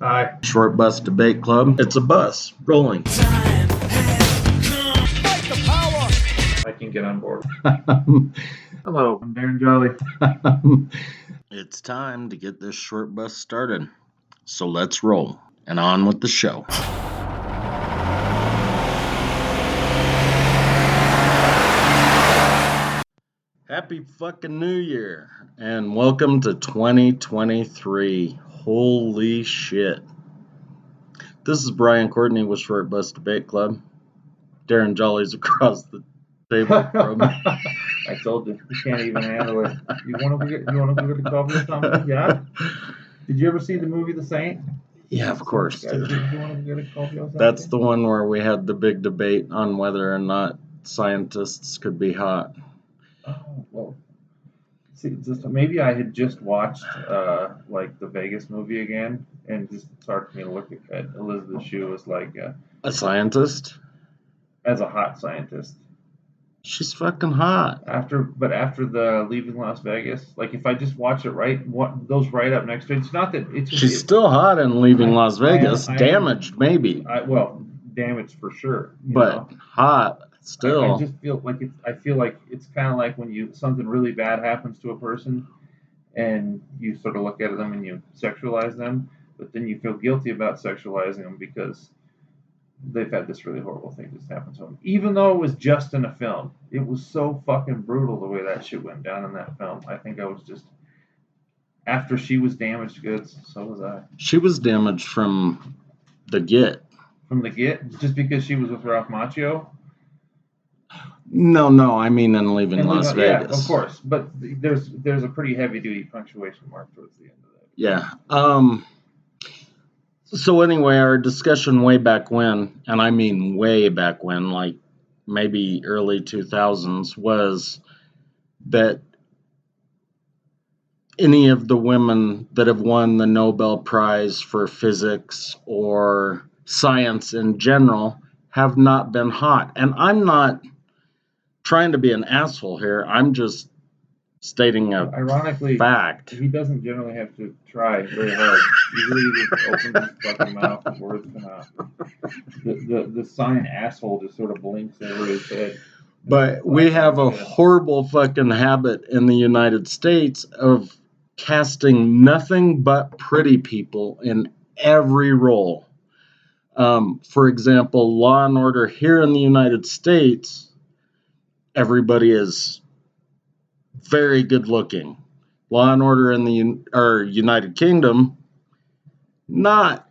Hi. Short Bus Debate Club. It's a bus rolling. I can get on board. Hello, I'm Darren Jolly. It's time to get this short bus started. So let's roll and on with the show. Happy fucking New Year and welcome to 2023. Holy shit. This is Brian Courtney with Short Bus Debate Club. Darren Jolly's across the table from me. I told you can't even handle it. You want to go get a coffee or something? Yeah. Did you ever see the movie The Saint? Yeah, of course, Guys, dude. did you want to get a coffee or something? That's the one where we had the big debate on whether or not scientists could be hot. Oh well. See, maybe I had just watched like the Vegas movie again, and just started me to look at Elizabeth Shue as like A scientist? as a hot scientist. She's fucking hot. After the Leaving Las Vegas, like if I just watch it those right up next to it, it's not that it's just, She's still hot in Leaving Las Vegas. Damaged, maybe. Damaged for sure. But hot still. I just feel like I feel like it's kind of like when something really bad happens to a person, and you sort of look at them and you sexualize them, but then you feel guilty about sexualizing them because they've had this really horrible thing just happen to them. Even though it was just in a film, it was so fucking brutal the way that shit went down in that film. I think I was just, after she was damaged goods, so was I. She was damaged from the get. From the get? Just because she was with Ralph Macchio? No, I mean in Leaving Las Vegas. Yeah, of course. But there's a pretty heavy duty punctuation mark towards the end of that. Yeah. So anyway, our discussion way back when, and I mean way back when, like maybe early 2000s, was that any of the women that have won the Nobel Prize for physics or science in general have not been hot. And I'm not trying to be an asshole here. I'm just stating a Ironically, fact. He doesn't generally have to try very hard. Usually he just opens his fucking mouth and words come out. The sign asshole just sort of blinks over his head. But we have a horrible fucking habit in the United States of casting nothing but pretty people in every role. For example, Law and Order here in the United States, everybody is very good looking. Law and Order in the United Kingdom, not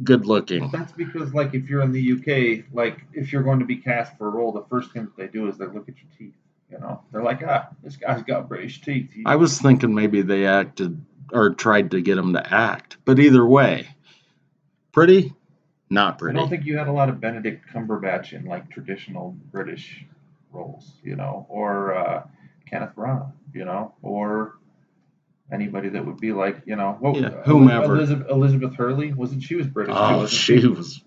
good looking. That's because, like, if you're in the UK, like, if you're going to be cast for a role, the first thing that they do is they look at your teeth. You know, they're like, this guy's got British teeth. I was thinking maybe they acted or tried to get him to act, but either way, pretty, not pretty. I don't think you had a lot of Benedict Cumberbatch in like traditional British roles, you know, or Kenneth Branagh, you know, or anybody that would be like, you know, whomever. Elizabeth Hurley, she was British? Oh, she was.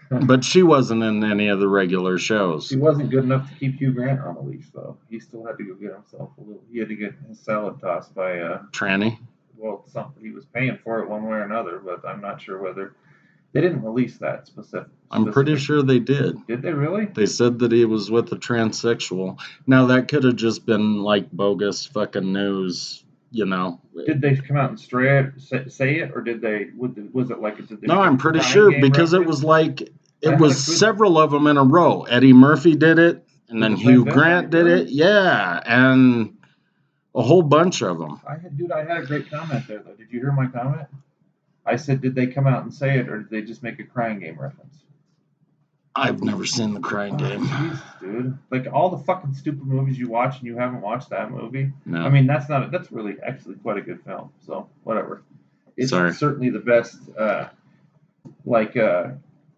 But she wasn't in any of the regular shows. She wasn't good enough to keep Hugh Grant on a leash, though. He still had to go get himself a little. He had to get his salad tossed by Tranny. Well, something he was paying for it one way or another, but I'm not sure whether they didn't release that specific. I'm pretty sure they did. Did they really? They said that he was with a transsexual. Now that could have just been like bogus fucking news. You know, did they come out and say it, or did they? Was it like? Did they no, I'm pretty sure because it was like it was several of them in a row. Eddie Murphy did it, and then Hugh Grant did it. Yeah, and a whole bunch of them. I had a great comment there though. Did you hear my comment? I said, did they come out and say it, or did they just make a Crying Game reference? I've never seen the Crying Game. Jesus, dude. Like all the fucking stupid movies you watch and you haven't watched that movie. No. I mean, that's really actually quite a good film. So whatever. It's certainly the best,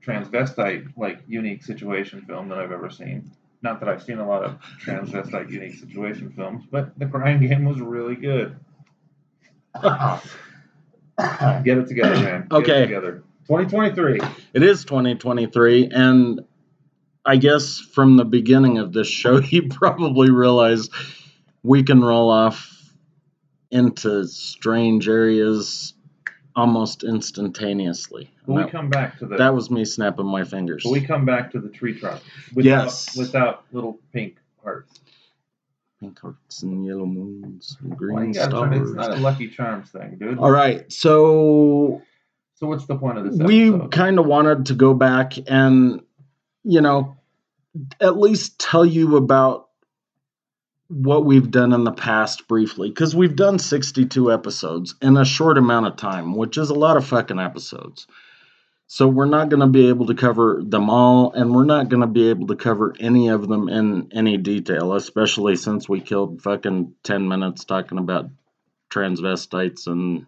transvestite, like unique situation film that I've ever seen. Not that I've seen a lot of transvestite unique situation films, but The Crying Game was really good. Get it together, man. Okay. 2023. It is 2023, and I guess from the beginning of this show, you probably realize we can roll off into strange areas almost instantaneously. But we come back to that was me snapping my fingers. But we come back to the tree trunk without little pink hearts. Pink hearts and yellow moons and green Well, stars. It's not a Lucky Charms thing, dude. All right, so what's the point of this episode? We kind of wanted to go back and, at least tell you about what we've done in the past briefly, because we've done 62 episodes in a short amount of time, which is a lot of fucking episodes. So we're not going to be able to cover them all, and we're not going to be able to cover any of them in any detail, especially since we killed fucking 10 minutes talking about transvestites and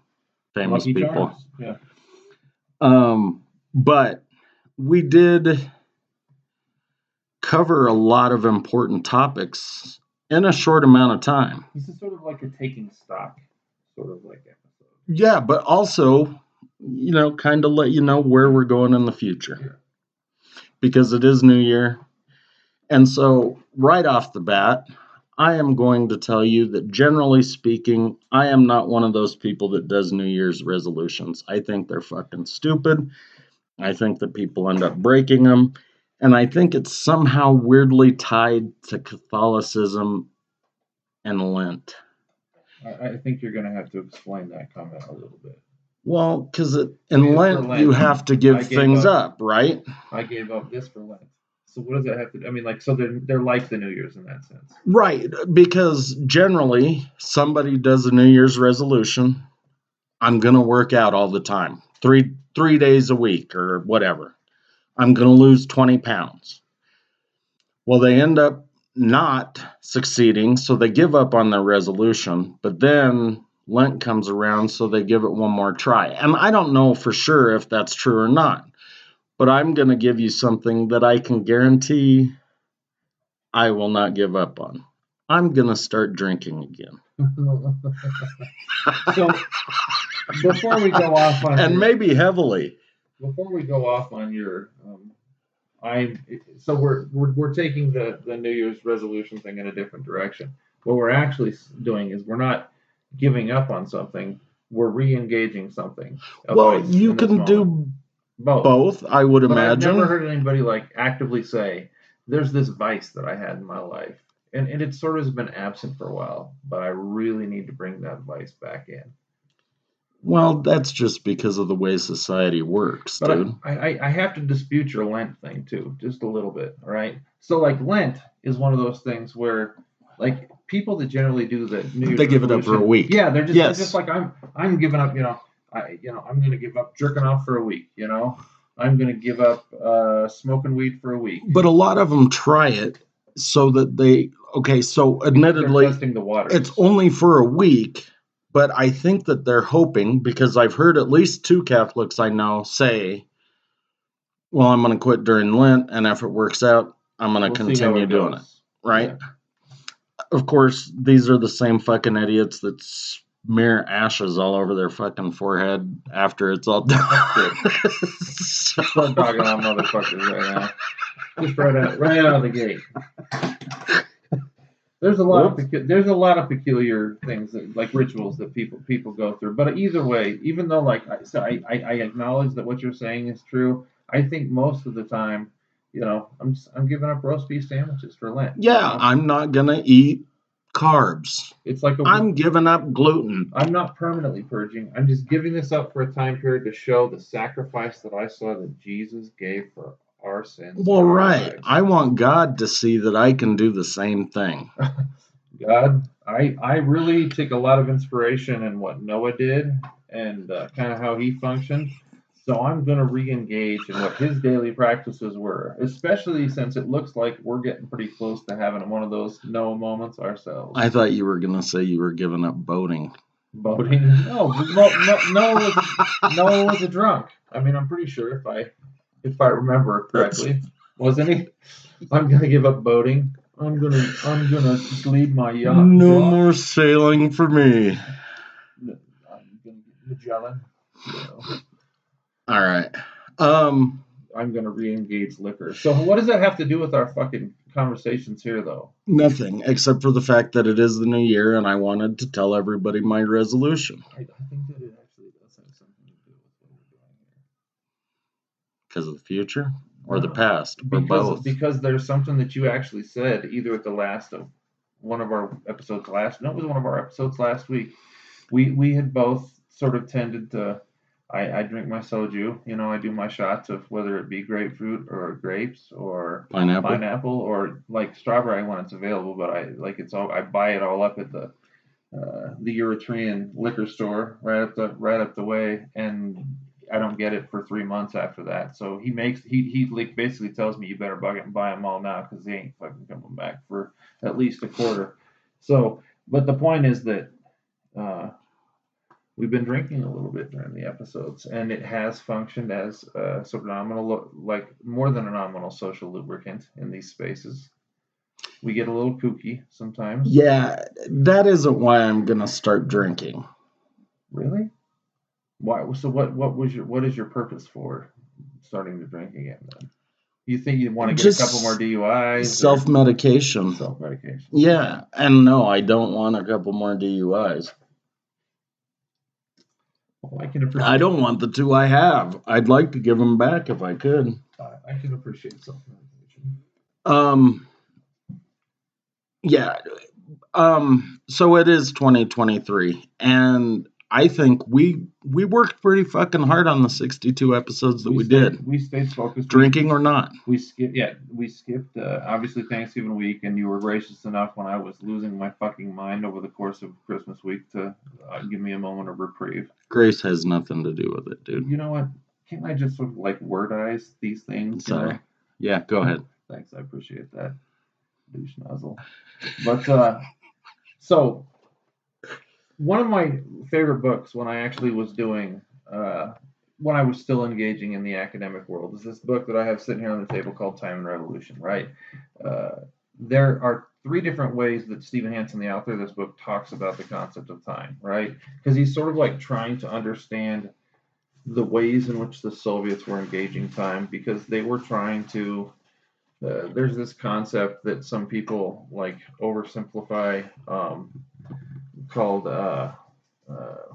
famous Lucky people. Charms. Yeah. But we did cover a lot of important topics in a short amount of time. This is sort of like a taking stock sort of like episode. Yeah, but also, kind of let you know where we're going in the future. Yeah. Because it is New Year. And so, right off the bat, I am going to tell you that generally speaking, I am not one of those people that does New Year's resolutions. I think they're fucking stupid. I think that people end up breaking them. And I think it's somehow weirdly tied to Catholicism and Lent. I think you're going to have to explain that comment a little bit. Well, because in Lent, you have to give things up, right? I gave up this for Lent. So what does that have to do? I mean, so they're like the New Year's in that sense. Right, because generally, somebody does a New Year's resolution. I'm going to work out all the time, three days a week or whatever. I'm going to lose 20 pounds. Well, they end up not succeeding, so they give up on their resolution, but then Lent comes around, so they give it one more try. And I don't know for sure if that's true or not, but I'm going to give you something that I can guarantee I will not give up on. I'm going to start drinking again. So, before we go off on maybe heavily. Before we go off on your, we're taking the New Year's resolution thing in a different direction. What we're actually doing is we're not giving up on something. We're re-engaging something. Well, you can do both, I would imagine. I've never heard anybody actively say, "There's this vice that I had in my life, and it sort of has been absent for a while, but I really need to bring that vice back in." Well, that's just because of the way society works, but dude. I have to dispute your Lent thing, too, just a little bit, all right? So, Lent is one of those things where, people that generally do the New Year's they give it up for a week. Yeah, they're just like, I'm giving up, I'm going to give up jerking off for a week, I'm going to give up smoking weed for a week. But a lot of them try it so that so admittedly, testing the waters. It's only for a week. But I think that they're hoping, because I've heard at least 2 Catholics I know say, well, I'm going to quit during Lent, and if it works out, I'm going to continue doing it. Right? Yeah. Of course, these are the same fucking idiots that smear ashes all over their fucking forehead after it's all done. Start talking about motherfuckers right now. Just right out of the gate. There's a lot of peculiar things like rituals that people go through. But either way, even though I acknowledge that what you're saying is true, I think most of the time, I'm giving up roast beef sandwiches for Lent. Yeah, I'm not gonna eat carbs. It's like I'm giving up gluten. I'm not permanently purging. I'm just giving this up for a time period to show the sacrifice that I saw that Jesus gave for our sins. Well, right. I want God to see that I can do the same thing. God, I really take a lot of inspiration in what Noah did and kind of how he functioned. So I'm going to re-engage in what his daily practices were, especially since it looks like we're getting pretty close to having one of those Noah moments ourselves. I thought you were going to say you were giving up boating. Boating? No, Noah was a drunk. I mean, I'm pretty sure if I remember correctly, wasn't he? I'm gonna give up boating. I'm gonna just leave my yacht. No more sailing for me. I'm gonna get Magellan. All right. I'm gonna re-engage liquor. So what does that have to do with our fucking conversations here, though? Nothing, except for the fact that it is the new year, and I wanted to tell everybody my resolution. I think that it actually does have something to Because of the future or the past or both? Because there's something that you actually said either at the last of one of our episodes it was one of our episodes last week. We had both sort of tended to. I drink my soju, I do my shots of whether it be grapefruit or grapes or pineapple or like strawberry when it's available, but I buy it all up at the Eritrean liquor store right up the way, and I don't get it for 3 months after that. So he like basically tells me you better buy them all now because they ain't fucking coming back for at least a quarter. So, but the point is that we've been drinking a little bit during the episodes, and it has functioned as a sort of nominal, like more than a nominal social lubricant in these spaces. We get a little kooky sometimes. Yeah, that isn't why I'm gonna start drinking. Really? Why? So what is your purpose for starting to drink again then? You think you want to get a couple more DUIs? Self-medication. Self-medication. Yeah, and no, I don't want a couple more DUIs. Well, I can appreciate. I don't want the 2 I have. I'd like to give them back if I could. I can appreciate self-medication. Yeah. So it is 2023, and I think we worked pretty fucking hard on the 62 episodes that we did. We stayed focused. Drinking or not. We skipped obviously Thanksgiving week, and you were gracious enough when I was losing my fucking mind over the course of Christmas week to give me a moment of reprieve. Grace has nothing to do with it, dude. You know what? Can't I just sort of like wordize these things? Sorry. Yeah, go ahead. Thanks, I appreciate that. Douche nozzle. But so one of my favorite books when I actually was doing when I was still engaging in the academic world is this book that I have sitting here on the table called Time and Revolution, right? There are 3 different ways that Stephen Hansen, the author of this book, talks about the concept of time, right? Because he's sort of like trying to understand the ways in which the Soviets were engaging time, because they were trying to there's this concept that some people like oversimplify called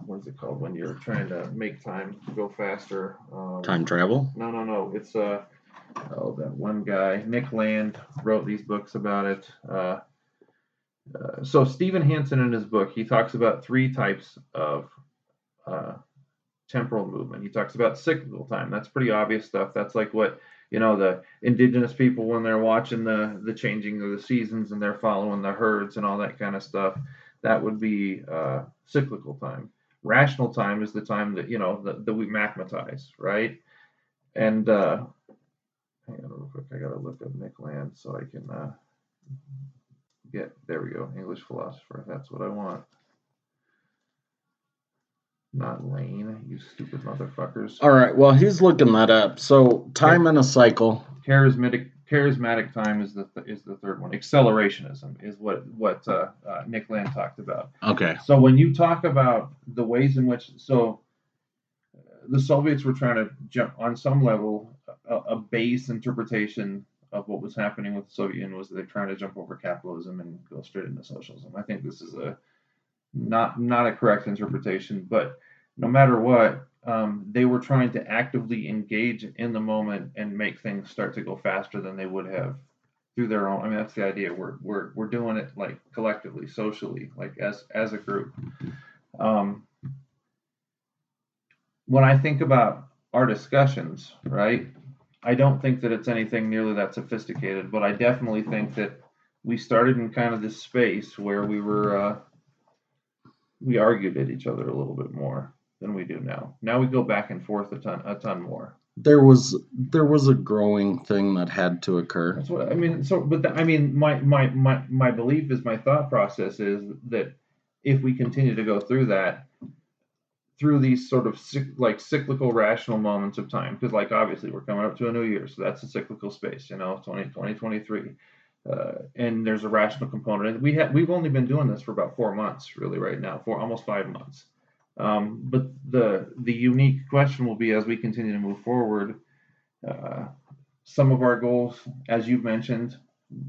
what is it called when you're trying to make time go faster? Time travel? No. It's that one guy, Nick Land, wrote these books about it. So Stephen Hansen in his book, he talks about 3 types of temporal movement. He talks about cyclical time. That's pretty obvious stuff. That's like what the indigenous people when they're watching the changing of the seasons and they're following the herds and all that kind of stuff. That would be cyclical time. Rational time is the time that that we mathematize, right? And hang on real quick, I gotta look up Nick Land so I can there we go, English philosopher. That's what I want. Not Lane, you stupid motherfuckers. All right, well, he's looking that up. So time in a cycle. Charismatic time is the third one. Accelerationism is what Nick Land talked about. Okay. So when you talk about the ways in which the Soviets were trying to jump on some level, a base interpretation of what was happening with the Soviet Union was they're trying to jump over capitalism and go straight into socialism. I think this is not a correct interpretation, but no matter what, they were trying to actively engage in the moment and make things start to go faster than they would have through their own. I mean, that's the idea. We're doing it like collectively, socially, like as a group. When I think about our discussions, right, I don't think that it's anything nearly that sophisticated, but I definitely think that we started in kind of this space where we argued at each other a little bit more than we do now. Now we go back and forth a ton more. There was a growing thing that had to occur. That's what I mean. So, my belief is, my thought process is that if we continue to go through that, through these sort of cyclical rational moments of time, because like obviously we're coming up to a new year, so that's a cyclical space, 2023. And there's a rational component. And we've only been doing this for about 4 months, really, right now, for almost 5 months. But the unique question will be, as we continue to move forward, some of our goals, as you've mentioned,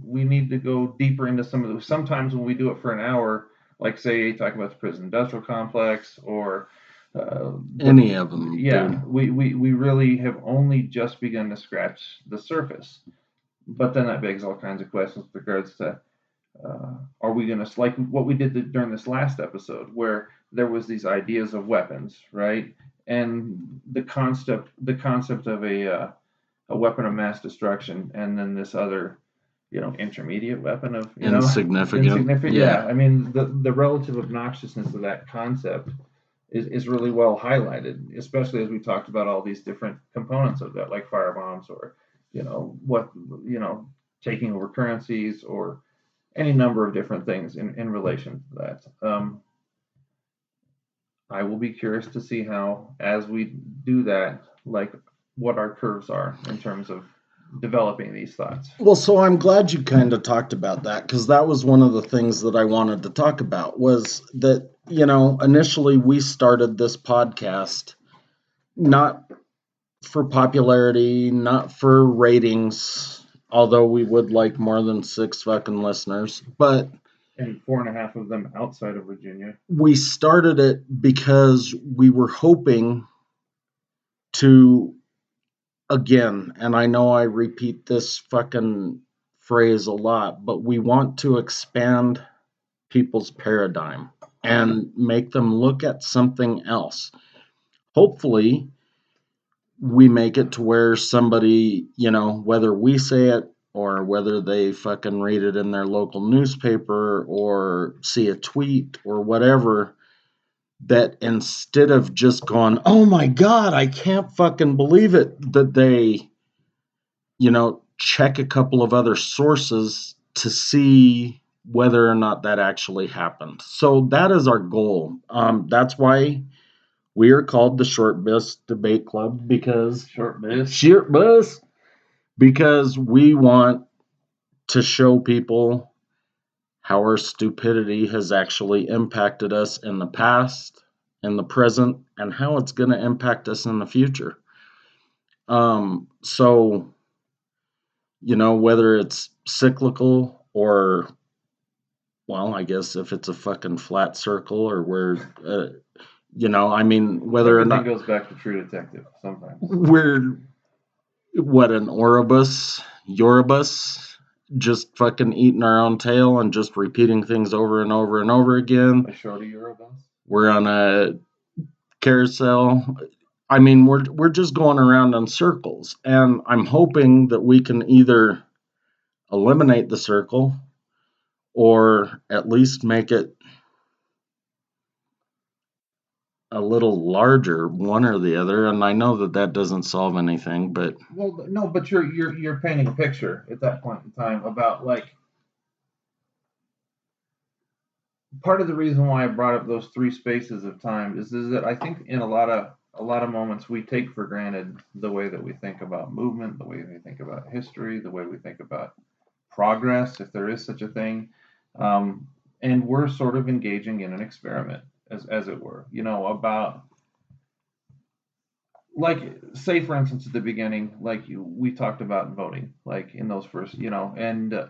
we need to go deeper into some of those. Sometimes when we do it for an hour, like say talk about the prison industrial complex or Any of them. Yeah, dude. we really have only just begun to scratch the surface. But then that begs all kinds of questions with regards to are we going to, like what we did during this last episode, where there was these ideas of weapons, right? And the concept of a weapon of mass destruction, and then this other, intermediate weapon of, insignificant. Yeah, I mean the relative obnoxiousness of that concept is really well highlighted, especially as we talked about all these different components of that, like firebombs, or what taking over currencies, or any number of different things in relation to that. I will be curious to see how, as we do that, like what our curves are in terms of developing these thoughts. Well, so I'm glad you kind of talked about that, because that was one of the things that I wanted to talk about, was that, initially we started this podcast not for popularity, not for ratings, although we would like more than 6 fucking listeners, but And 4.5 of them outside of Virginia. we started it because we were hoping to, again, and I know I repeat this fucking phrase a lot, but we want to expand people's paradigm and make them look at something else. Hopefully, we make it to where somebody, whether we say it or whether they fucking read it in their local newspaper or see a tweet or whatever, that instead of just going, oh my God, I can't fucking believe it, that they, check a couple of other sources to see whether or not that actually happened. So that is our goal. That's why we are called the Short Bus Debate Club, because Short bus, because we want to show people how our stupidity has actually impacted us in the past, in the present, and how it's going to impact us in the future. So, whether it's cyclical or, well, I guess if it's a fucking flat circle, or where, I mean, whether Everything or not goes back to True Detective sometimes. we're what, an Ouroboros, just fucking eating our own tail and just repeating things over and over and over again. A shorty Ouroboros. We're on a carousel. I mean, we're just going around in circles, and I'm hoping that we can either eliminate the circle or at least make it a little larger, one or the other. And I know that doesn't solve anything, but well, no, but you're painting a picture at that point in time about, like, part of the reason why I brought up those 3 spaces of time is that I think in a lot of moments we take for granted the way that we think about movement, the way we think about history, the way we think about progress, if there is such a thing, and we're sort of engaging in an experiment, as it were, about, like, say for instance at the beginning, like we talked about voting, like in those first, and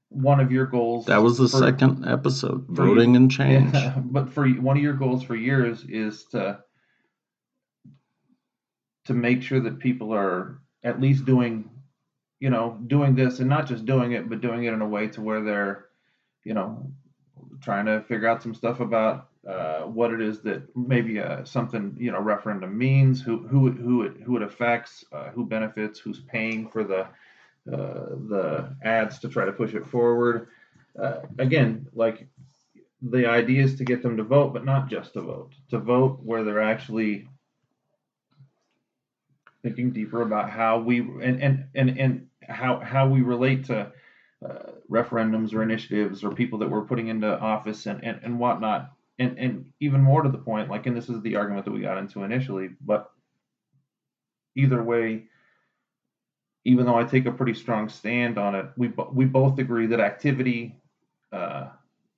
one of your goals, that was the second episode, voting and change. Yeah, but for one of your goals for years is to make sure that people are at least doing this, and not just doing it, but doing it in a way to where they're, trying to figure out some stuff about what it is that maybe something, referendum means, who it affects, who benefits, who's paying for the ads to try to push it forward. Again, like, the idea is to get them to vote, but not just to vote where they're actually thinking deeper about how we and how we relate to referendums or initiatives or people that we're putting into office and whatnot. And even more to the point, like, and this is the argument that we got into initially, but either way, even though I take a pretty strong stand on it, we both agree that activity,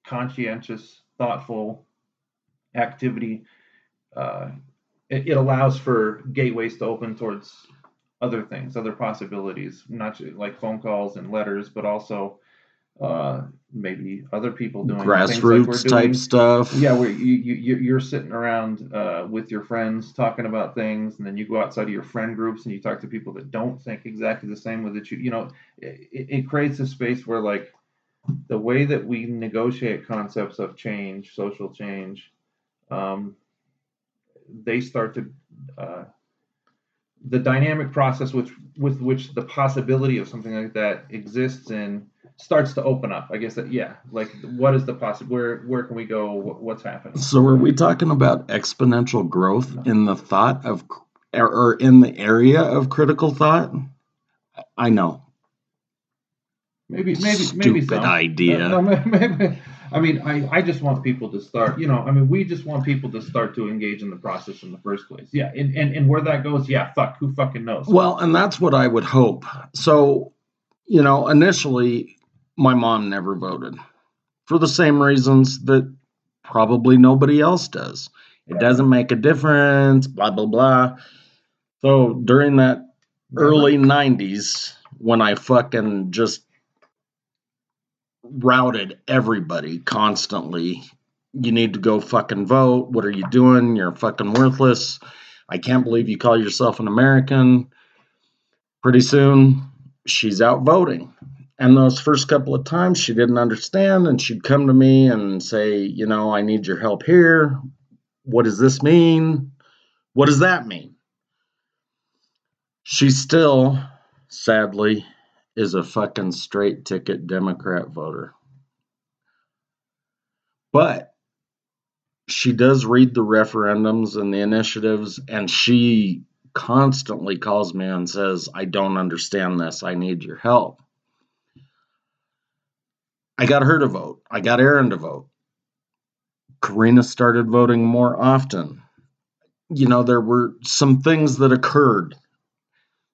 conscientious, thoughtful activity, it allows for gateways to open towards other things, other possibilities, not just like phone calls and letters, but also maybe other people doing things like we're Grassroots type doing. stuff. Yeah, where you're sitting around with your friends talking about things, and then you go outside of your friend groups and you talk to people that don't think exactly the same with you. It creates a space where like the way that we negotiate concepts of change, social change, um, they start to the dynamic process with which the possibility of something like that exists in starts to open up. I guess that like what is the where can we go? What's happening? So are we talking about exponential growth in the thought of or in the area of critical thought? I know. Maybe Stupid some idea. no, maybe. I mean, I just want people to start. I mean, we just want people to start to engage in the process in the first place. Yeah, and where that goes, who fucking knows? Well, and that's what I would hope. So, initially, my mom never voted for the same reasons that probably nobody else does. It doesn't make a difference, blah, blah, blah. So during that early 90s, when I fucking just routed everybody constantly, you need to go fucking vote. What are you doing? You're fucking worthless. I can't believe you call yourself an American. Pretty soon, she's out voting. And those first couple of times, she didn't understand, and she'd come to me and say, I need your help here. What does this mean? What does that mean? She still, sadly, is a fucking straight ticket Democrat voter. But she does read the referendums and the initiatives, and she constantly calls me and says, I don't understand this. I need your help. I got her to vote. I got Aaron to vote. Karina started voting more often. There were some things that occurred.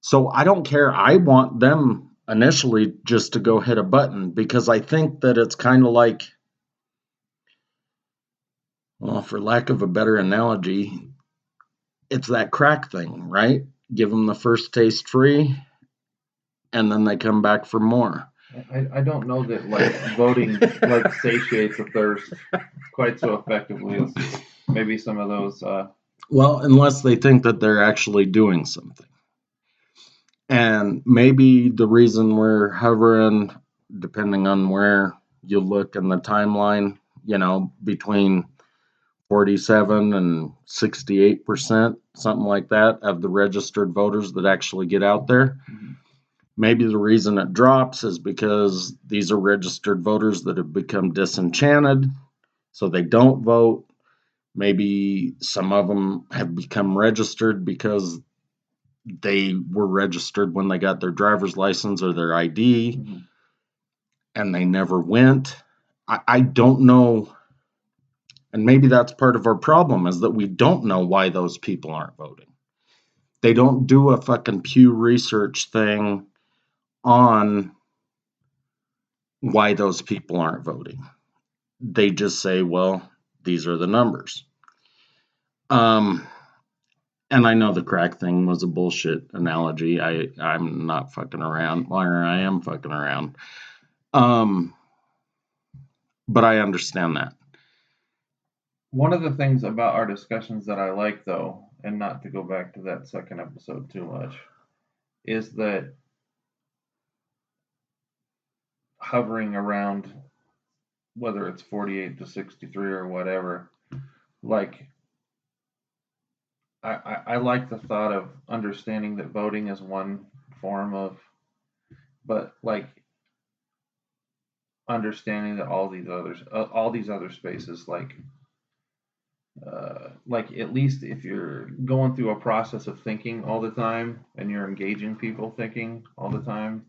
So I don't care. I want them initially just to go hit a button because I think that it's kind of like, well, for lack of a better analogy, it's that crack thing, right? Give them the first taste free, and then they come back for more. I don't know that like voting like satiates a thirst quite so effectively as maybe some of those. Well, unless they think that they're actually doing something. And maybe the reason we're hovering, depending on where you look in the timeline, between 47 and 68%, something like that, of the registered voters that actually get out there. Mm-hmm. Maybe the reason it drops is because these are registered voters that have become disenchanted, so they don't vote. Maybe some of them have become registered because they were registered when they got their driver's license or their ID, mm-hmm. and they never went. I don't know. And maybe that's part of our problem is that we don't know why those people aren't voting. They don't do a fucking Pew Research thing on why those people aren't voting. They just say, well, these are the numbers. And I know the crack thing was a bullshit analogy. I'm not fucking around, or I am fucking around. But I understand that. One of the things about our discussions that I like, though, and not to go back to that second episode too much, is that hovering around, whether it's 48 to 63 or whatever, like, I like the thought of understanding that voting is one form of, but like understanding that all these other spaces, like at least if you're going through a process of thinking all the time and you're engaging people thinking all the time,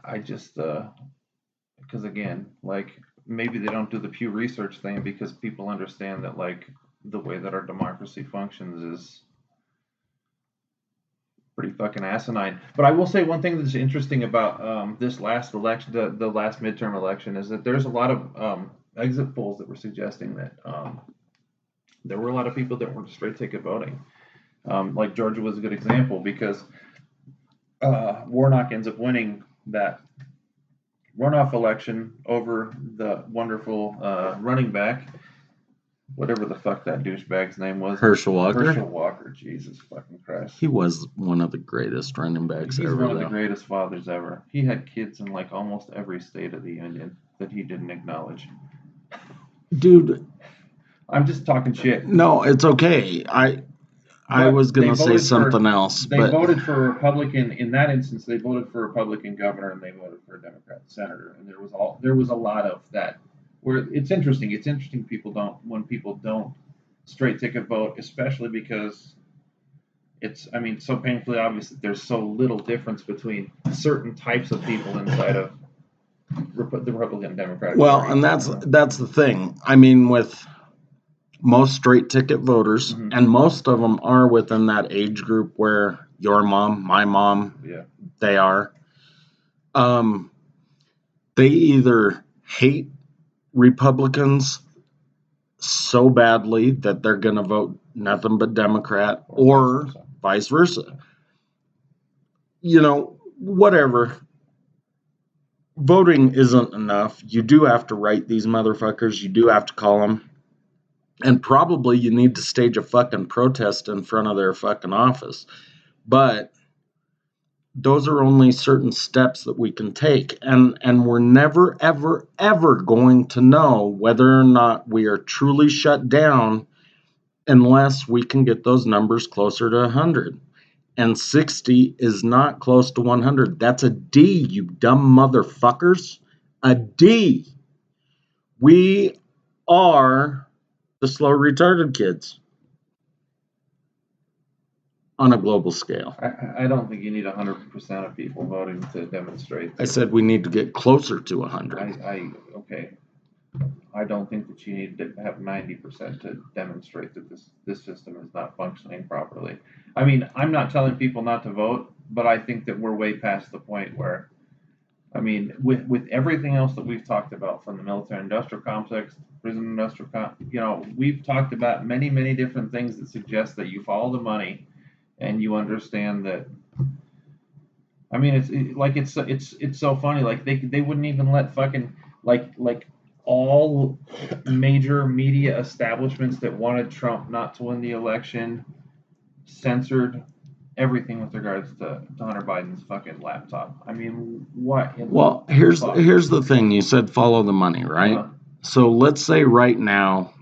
I just because again, like maybe they don't do the Pew Research thing because people understand that like the way that our democracy functions is pretty fucking asinine. But I will say one thing that's interesting about this last election, the last midterm election, is that there's a lot of exit polls that were suggesting that there were a lot of people that weren't straight ticket voting. Like Georgia was a good example because Warnock ends up winning that runoff election over the wonderful running back, whatever the fuck that douchebag's name was. Herschel Walker. Herschel Walker, Jesus fucking Christ. He was one of the greatest running backs He's ever. One of the greatest fathers ever. He had kids in like almost every state of the union that he didn't acknowledge. Dude, I'm just talking shit. No, it's okay. I was going to say something else. They voted for a Republican in that instance. They voted for a Republican governor and they voted for a Democrat senator. And there was a lot of that. Where it's interesting. It's interesting when people don't straight ticket vote, especially because it's so painfully obvious that there's so little difference between certain types of people inside of the Republican and Democratic Well, Party. And that's the thing. I mean, with most straight ticket voters, and most of them are within that age group where your mom, my mom, they are. They either hate Republicans so badly that they're going to vote nothing but Democrat, or vice versa. Whatever. Voting isn't enough. You do have to write these motherfuckers. You do have to call them. And probably you need to stage a fucking protest in front of their fucking office. But those are only certain steps that we can take. And we're never, ever, ever going to know whether or not we are truly shut down unless we can get those numbers closer to 100. And 60 is not close to 100. That's a D, you dumb motherfuckers. A D. We are the slow retarded kids on a global scale. I don't think you need 100% of people voting to demonstrate. I said we need to get closer to 100. Okay. I don't think that you need to have 90% to demonstrate that this system is not functioning properly. I mean, I'm not telling people not to vote, but I think that we're way past the point where, with everything else that we've talked about, from the military-industrial complex, prison-industrial we've talked about many, many different things that suggest that you follow the money and you understand that. It's so funny. Like they wouldn't even let fucking like all major media establishments that wanted Trump not to win the election censored everything with regards to Hunter Biden's fucking laptop. I mean, what? Well, here's the thing. You said follow the money, right? So let's say right now,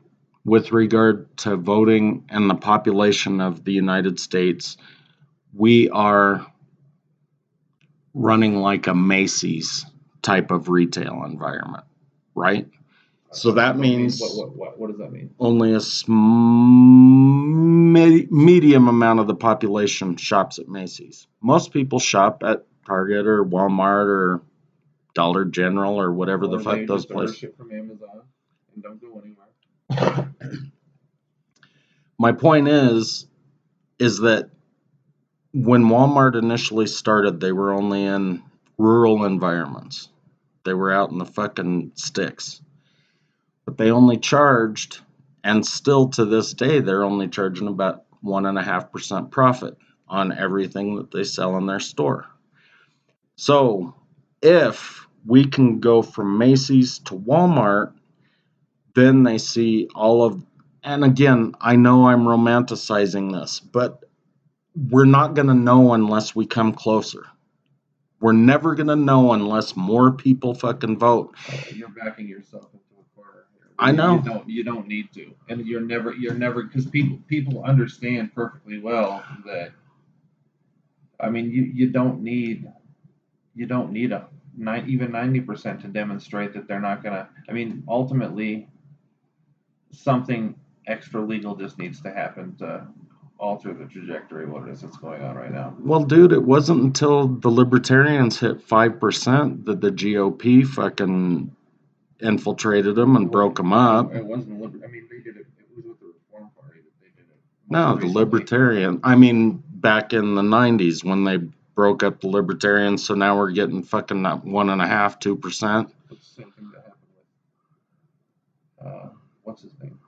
with regard to voting and the population of the United States, we are running like a Macy's type of retail environment, right? So that means what does that mean? Only a medium amount of the population shops at Macy's. Most people shop at Target or Walmart or Dollar General or whatever the fuck those places. Ship from Amazon and don't go anywhere. My point is that when Walmart initially started, they were only in rural environments. They were out in the fucking sticks. But they only charged, and still to this day, they're only charging about 1.5% profit on everything that they sell in their store. So if we can go from Macy's to Walmart, then they see all of, and again, I know I'm romanticizing this, but we're not going to know unless we come closer. We're never going to know unless more people fucking vote. You're backing yourself into a corner here. I know. You don't need to. And you're never, because people understand perfectly well that, you don't need even 90% to demonstrate that they're not going to, ultimately something extra legal just needs to happen to alter the trajectory of what it is that's going on right now. Well, dude, it wasn't until the libertarians hit 5% that the GOP fucking infiltrated them and broke them up. It wasn't they did it. It was with the Reform Party that they did it. No, the Libertarian. Back in the 90s when they broke up the Libertarians, so now we're getting fucking 1.5%, 2%. It's the same thing that happened with what's his name?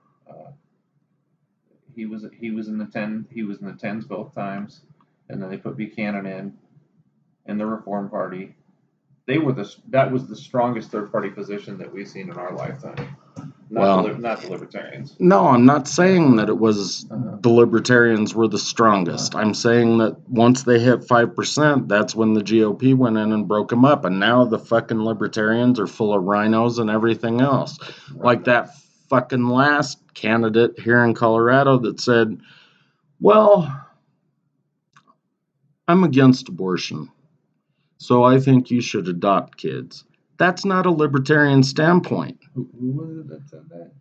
He was in the 10s both times, and then they put Buchanan in the Reform Party. that was the strongest third party position that we've seen in our lifetime. Not the libertarians. No, I'm not saying that it was the libertarians were the strongest. I'm saying that once they hit 5%, that's when the GOP went in and broke them up. And now the fucking libertarians are full of rhinos and everything else. Right. Like that fucking last candidate here in Colorado that said, well, I'm against abortion, so I think you should adopt kids. That's not a libertarian standpoint. Who was it that said that?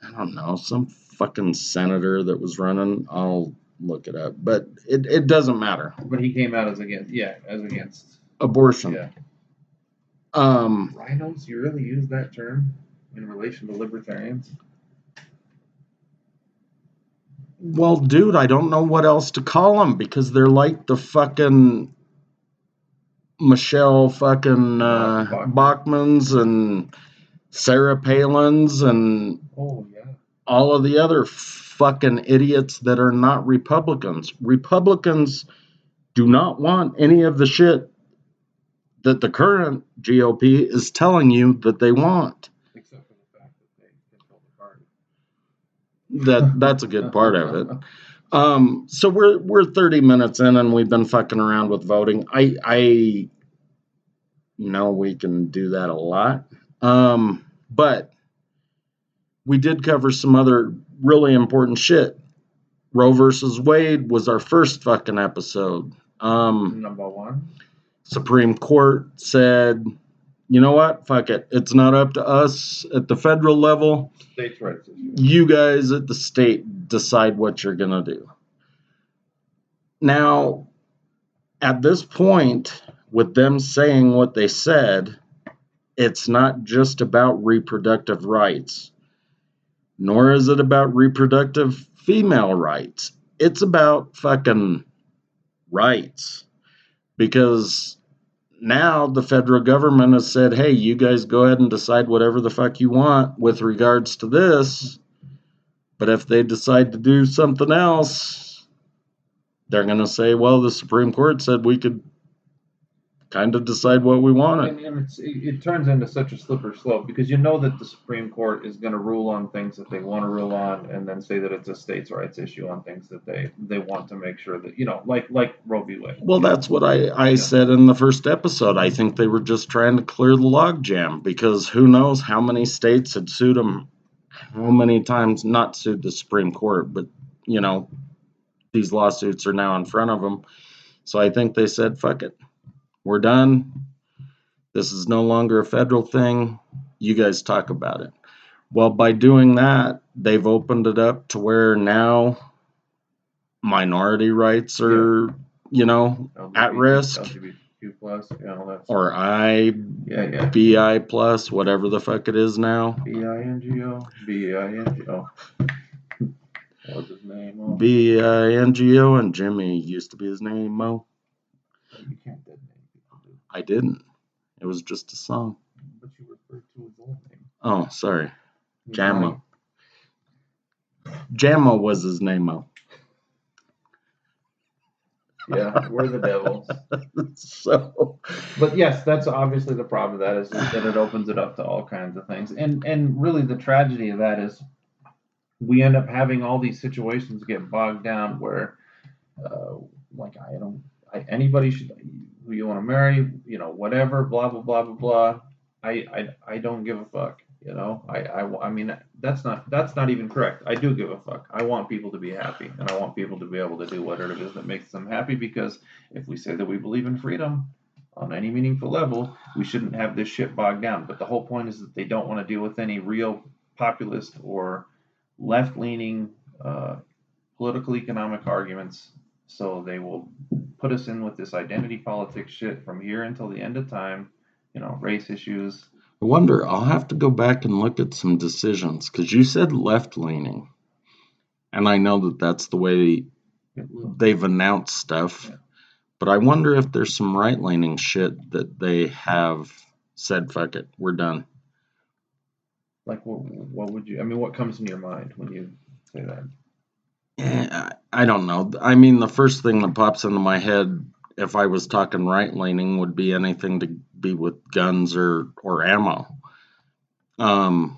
I don't know, some fucking senator that was running. I'll look it up, but it doesn't matter. But he came out as against abortion. Yeah. Rhinos? You really use that term in relation to libertarians? Well, dude, I don't know what else to call them because they're like the fucking Michelle fucking Bachmans and Sarah Palins and all of the other fucking idiots that are not Republicans. Republicans do not want any of the shit that the current GOP is telling you that they want. Except for the fact that they control the party. That's a good part of it. So we're 30 minutes in and we've been fucking around with voting. I know we can do that a lot. But we did cover some other really important shit. Roe versus Wade was our first fucking episode. Number one. Supreme Court said, you know what? Fuck it. It's not up to us at the federal level. States' rights. You guys at the state decide what you're going to do. Now, at this point, with them saying what they said, it's not just about reproductive rights, nor is it about reproductive female rights. It's about fucking rights. Because now the federal government has said, hey, you guys go ahead and decide whatever the fuck you want with regards to this. But if they decide to do something else, they're going to say, well, the Supreme Court said we could kind of decide what we wanted. And it turns into such a slippery slope because you know that the Supreme Court is going to rule on things that they want to rule on and then say that it's a states' rights issue on things that they want to make sure that, like Roe v. Wade. Well, that's what I said in the first episode. I think they were just trying to clear the logjam because who knows how many states had sued them, how many times, not sued the Supreme Court, but, these lawsuits are now in front of them. So I think they said, fuck it. We're done. This is no longer a federal thing. You guys talk about it. Well, by doing that, they've opened it up to where now minority rights are, at risk. LGBTQ plus, or BI plus, whatever the fuck it is now. BINGO. What was his name? BINGO, and Jimmy used to be his name, Mo. You can't dead name people, dude. I didn't. It was just a song. But you referred to his old name. Oh, sorry. Jammo. Jammo was his name, Mo. Yeah, we're the devils. But yes, that's obviously the problem of that is that it opens it up to all kinds of things. And really the tragedy of that is we end up having all these situations get bogged down where anybody should, who you want to marry, whatever, blah blah blah blah blah. I don't give a fuck. I mean that's not even correct. I do give a fuck. I want people to be happy, and I want people to be able to do whatever it is that makes them happy. Because if we say that we believe in freedom on any meaningful level, we shouldn't have this shit bogged down. But the whole point is that they don't want to deal with any real populist or left-leaning political economic arguments. So they will put us in with this identity politics shit from here until the end of time, race issues. I wonder, I'll have to go back and look at some decisions, because you said left-leaning, and I know that that's the way they've announced stuff, yeah. But I wonder if there's some right-leaning shit that they have said, fuck it, we're done. Like, what would you, what comes in your mind when you say that? Yeah, I don't know. I mean, the first thing that pops into my head if I was talking right-leaning, would be anything to be with guns or ammo. And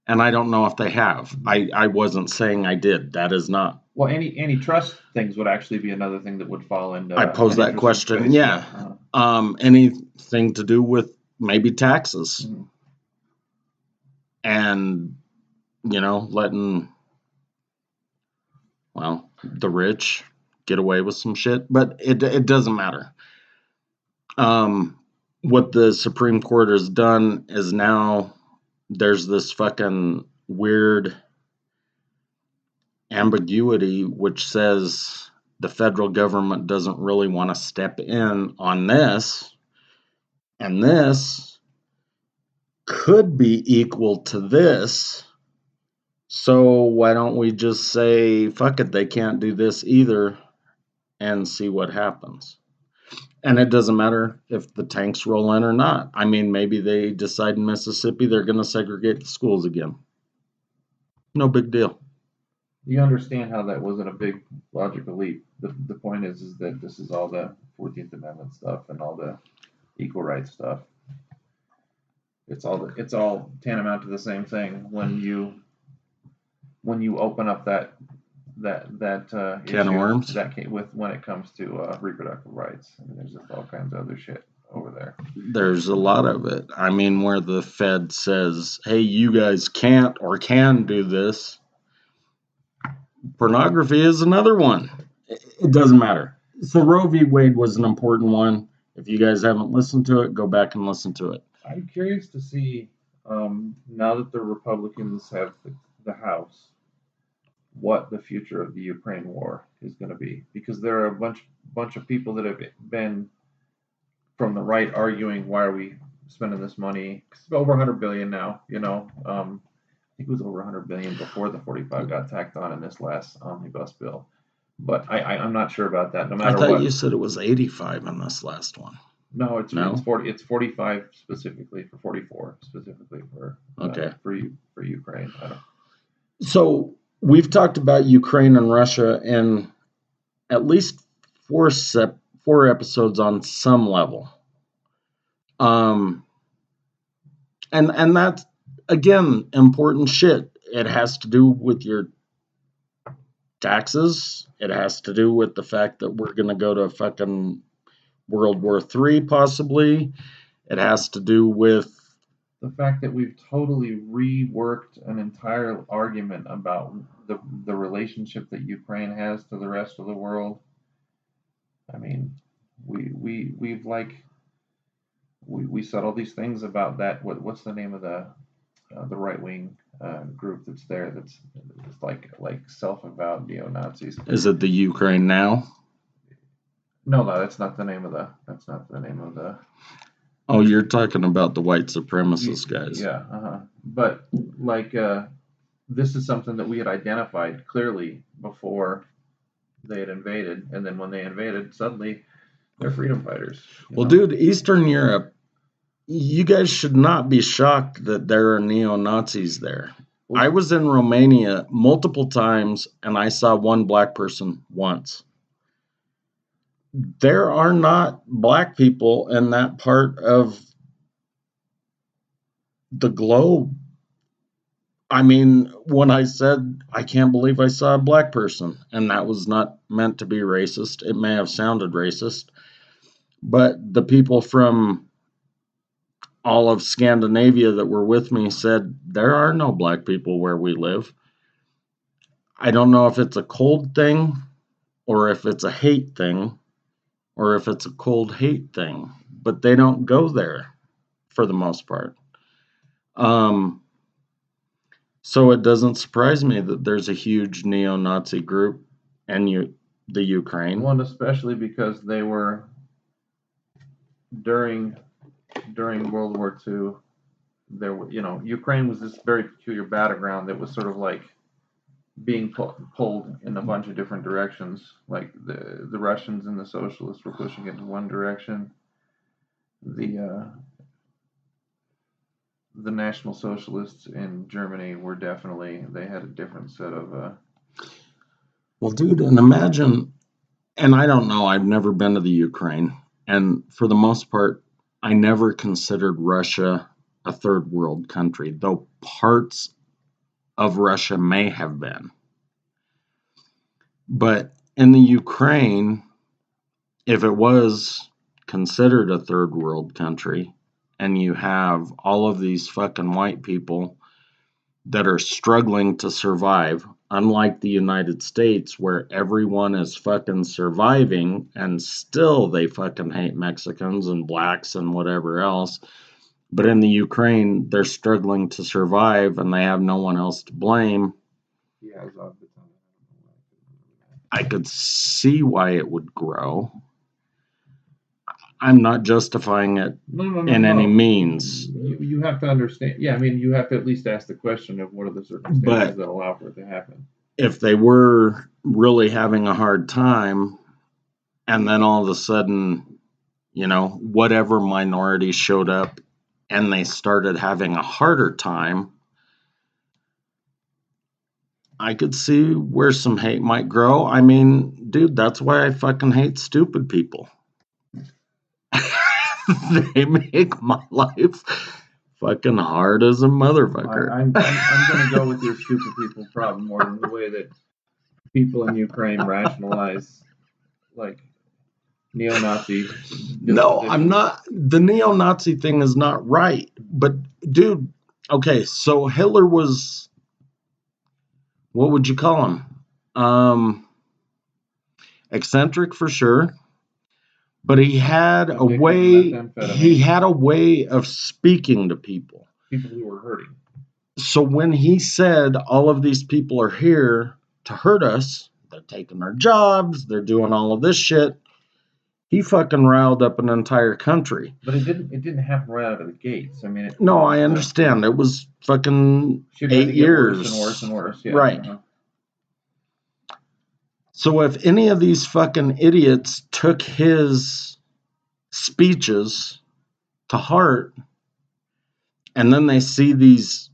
I don't know if they have. I wasn't saying I did. That is not. Well, any trust things would actually be another thing that would fall into. I posed that question. Space. Yeah. Anything to do with maybe taxes, and letting the rich get away with some shit, but it doesn't matter. What the Supreme Court has done is now there's this fucking weird ambiguity which says the federal government doesn't really want to step in on this, and this could be equal to this. So why don't we just say, fuck it, they can't do this either, and see what happens? And it doesn't matter if the tanks roll in or not. I mean, maybe they decide in Mississippi they're going to segregate the schools again. No big deal. You understand how that wasn't a big logical leap. The point is that this is all the 14th Amendment stuff and all the equal rights stuff. It's all tantamount to the same thing when you open up that can issue, of worms when it comes to reproductive rights. I mean, there's just all kinds of other shit over there. There's a lot of it. I mean, where the Fed says, hey, you guys can't or can do this. Pornography is another one. It doesn't matter. So Roe v. Wade was an important one. If you guys haven't listened to it, go back and listen to it. I'm curious to see, now that the Republicans have the House, what the future of the Ukraine war is going to be, because there are a bunch of people that have been from the right arguing, why are we spending this money? It's over 100 billion now. I think it was over 100 billion before the 45 got tacked on in this last omnibus bill, but I'm not sure about that. No matter what. I thought you said it was 85 in this last one. No, it's 40. It's 45 specifically for 44 specifically for for Ukraine. So we've talked about Ukraine and Russia in at least four episodes on some level. And that's, again, important shit. It has to do with your taxes. It has to do with the fact that we're going to go to fucking World War III, possibly. It has to do with the fact that we've totally reworked an entire argument about the relationship that Ukraine has to the rest of the world. I mean, we've we said all these things about that. What's the name of the right wing group that's there? That's like self-avowed neo-Nazis. Is it the Ukraine Now? No, that's not the name of the. That's not the name of the. Oh, you're talking about the white supremacist guys. Yeah, But this is something that we had identified clearly before they had invaded, and then when they invaded, suddenly they're freedom fighters. Well, dude, Eastern Europe, you guys should not be shocked that there are neo-Nazis there. I was in Romania multiple times, and I saw one black person once. There are not black people in that part of the globe. I mean, when I said, I can't believe I saw a black person, and that was not meant to be racist. It may have sounded racist, but the people from all of Scandinavia that were with me said, there are no black people where we live. I don't know if it's a cold thing, or if it's a hate thing, or if it's a cold hate thing, but they don't go there for the most part. So it doesn't surprise me that there's a huge neo-Nazi group in the Ukraine. Well, and especially because they were during World War II. There were, Ukraine was this very peculiar battleground that was sort of like being pulled in a bunch of different directions. Like the Russians and the socialists were pushing it in one direction. The National Socialists in Germany were they had a different set of. Well, dude, and imagine And I don't know, I've never been to the Ukraine. And for the most part, I never considered Russia a third world country, though parts of Russia may have been. But in the Ukraine, if it was considered a third world country, and you have all of these fucking white people that are struggling to survive, unlike the United States where everyone is fucking surviving and still they fucking hate Mexicans and blacks and whatever else. But in the Ukraine, they're struggling to survive and they have no one else to blame. Yeah, I could see why it would grow. I'm not justifying it in any means. You have to understand. Yeah, I mean, you have to at least ask the question of what are the circumstances that allow for it to happen. If they were really having a hard time, and then all of a sudden, you know, whatever minority showed up and they started having a harder time, I could see where some hate might grow. I mean, dude, that's why I fucking hate stupid people. They make my life fucking hard as a motherfucker. I'm going to go with your stupid people problem more than the way that people in Ukraine rationalize, like, neo-Nazi. No, I'm not. The neo-Nazi thing is not right. But, dude, okay, so Hitler was, what would you call him? Eccentric for sure. But he had a way. He had a way of speaking to people. People who were hurting. So when he said all of these people are here to hurt us, they're taking our jobs, they're doing all of this shit, he fucking riled up an entire country. But it didn't happen right out of the gates. I mean, no, I understand. It was fucking 8 years. Worse and worse and worse. Yeah. Right. So if any of these fucking idiots took his speeches to heart, and then they see these,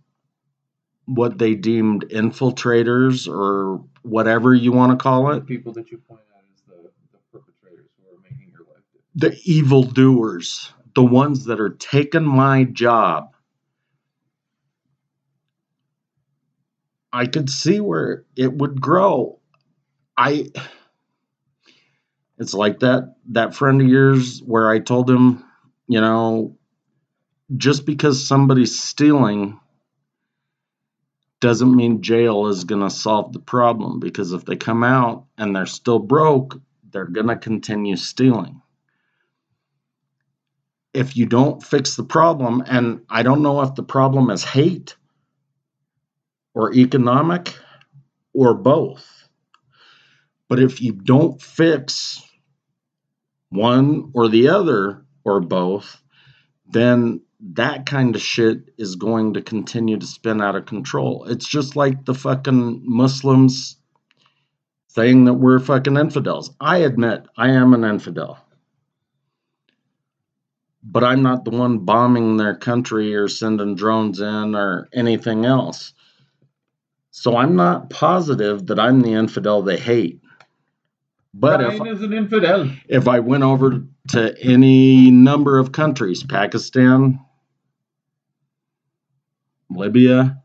what they deemed infiltrators or whatever you want to call it. The people that you point out as the perpetrators who are making your life difficult. The evildoers, the ones that are taking my job. I could see where it would grow. It's like that friend of yours where I told him, you know, just because somebody's stealing doesn't mean jail is going to solve the problem, because if they come out and they're still broke, they're going to continue stealing. If you don't fix the problem, and I don't know if the problem is hate or economic or both, but if you don't fix one or the other or both, then that kind of shit is going to continue to spin out of control. It's just like the fucking Muslims saying that we're fucking infidels. I admit I am an infidel. But I'm not the one bombing their country or sending drones in or anything else. So I'm not positive that I'm the infidel they hate. But if I went over to any number of countries, Pakistan, Libya,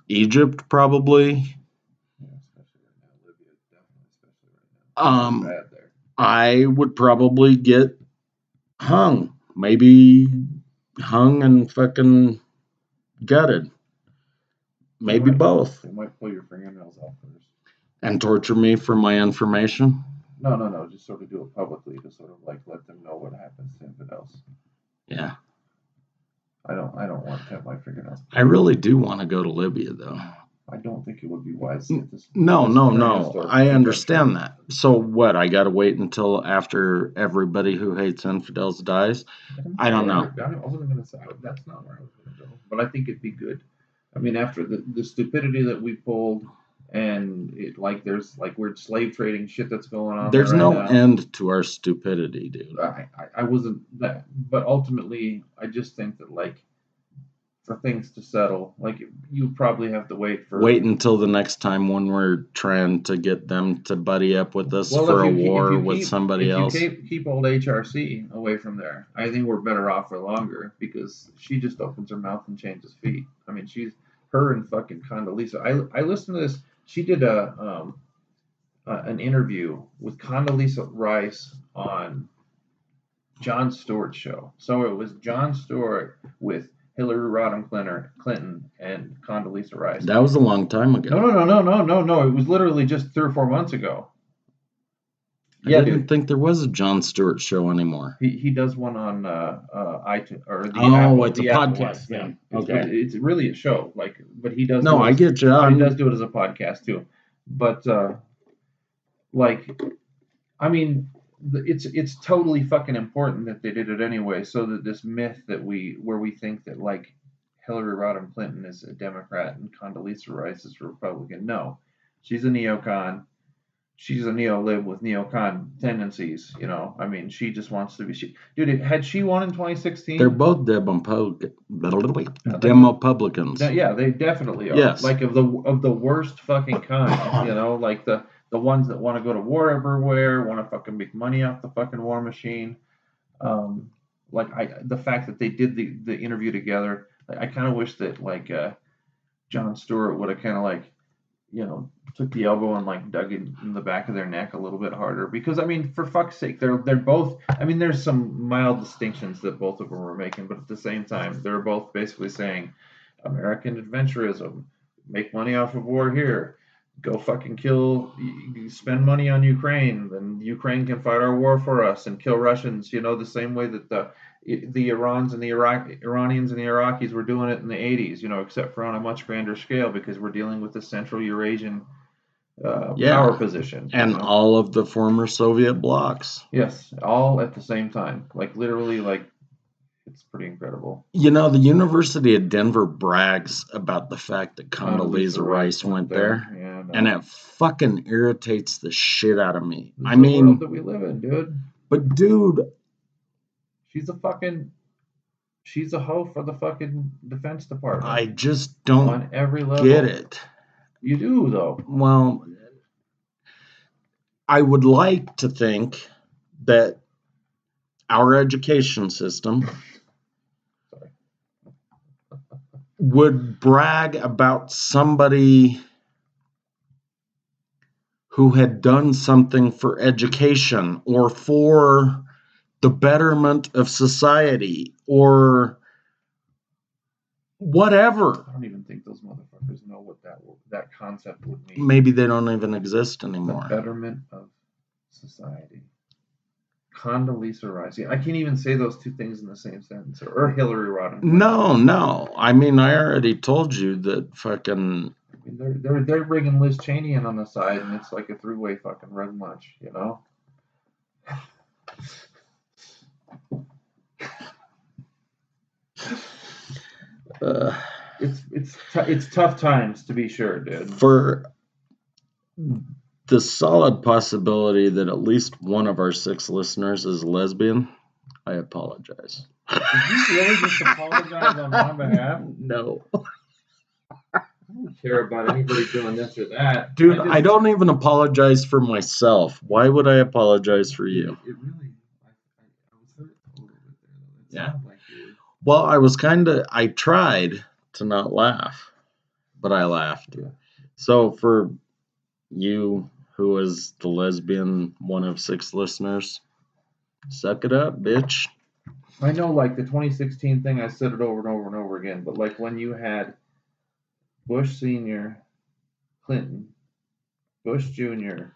Egypt, probably, I would probably get hung. Maybe hung and fucking gutted. Maybe both. They might pull your fingernails off first. And torture me for my information? No. Just sort of do it publicly to sort of like let them know what happens to infidels. Yeah. I don't want to have my fingernails. I really do want to go to Libya, though. I don't think it would be wise. No. I understand that. So what? I got to wait until after everybody who hates infidels dies? I don't know. I wasn't going to say that's not where I was going to go. But I think it'd be good. I mean, after the stupidity that we pulled, and it like there's like weird slave trading shit that's going on. There's no end to our stupidity, dude. I wasn't that, but ultimately, I just think that like for things to settle. Like you probably have to wait for. Wait until the next time when we're trying to get them to buddy up with us for a war with somebody else. If you keep old HRC away from there, I think we're better off for longer because she just opens her mouth and changes feet. I mean, her and fucking Condoleezza. I listened to this. She did an interview with Condoleezza Rice on Jon Stewart's show. So it was Jon Stewart with Hillary Rodham Clinton and Condoleezza Rice. That was a long time ago. No. It was literally just 3 or 4 months ago. I didn't think there was a Jon Stewart show anymore. He does one on iTunes or the Apple, it's a podcast thing. Okay, it's really a show. But he does. No, I get you. He does do it as a podcast too. But I mean, it's totally fucking important that they did it anyway, so that this myth where we think that like Hillary Rodham Clinton is a Democrat and Condoleezza Rice is a Republican. No, she's a neocon. She's a neo-lib with neocon tendencies. I mean, she just wants to be. Dude, had she won in 2016? They're both Demopublicans. Yeah, they definitely are. Yes. Like of the worst fucking kind. Like the ones that want to go to war everywhere, want to fucking make money off the fucking war machine. The fact that they did the interview together, I kind of wish that Jon Stewart would have kind of took the elbow and dug it in the back of their neck a little bit harder, because I mean, for fuck's sake, they're both. I mean, there's some mild distinctions that both of them were making, but at the same time, they're both basically saying American adventurism, make money off of war here. Go fucking spend money on Ukraine, then Ukraine can fight our war for us and kill Russians, the same way that the Iranians and the Iraqis were doing it in the 80s, except for on a much grander scale, because we're dealing with the Central Eurasian power position. And all of the former Soviet blocs. Yes, all at the same time. Literally, it's pretty incredible. The University of Denver brags about the fact that Condoleezza Rice went there. Yeah, no. And it fucking irritates the shit out of me. This is the world that we live in, dude. But dude, she's a hoe for the fucking Defense Department. I just don't on every level. Get it. You do, though. Well, I would like to think that our education system would brag about somebody who had done something for education or for the betterment of society or whatever. I don't even think those motherfuckers know what that concept would mean. Maybe they don't even exist anymore. The betterment of society. Condoleezza Rice. Yeah, I can't even say those two things in the same sentence. Or Hillary Rodham. No. I mean, I already told you that fucking. I mean, they're bringing Liz Cheney in on the side, and it's like a three-way fucking rug munch, It's tough times, to be sure, dude. For the solid possibility that at least one of our 6 listeners is lesbian, I apologize. Did you really just apologize on my behalf? No. I don't care about anybody doing this or that. Dude, I don't even apologize for myself. Why would I apologize for you? It really, I was hurt a little bit there. Yeah. Well, I tried to not laugh, but I laughed. Yeah. So for you, who is the lesbian one of 6 listeners, suck it up, bitch. I know, the 2016 thing, I said it over and over and over again, but when you had Bush Sr., Clinton, Bush Jr.,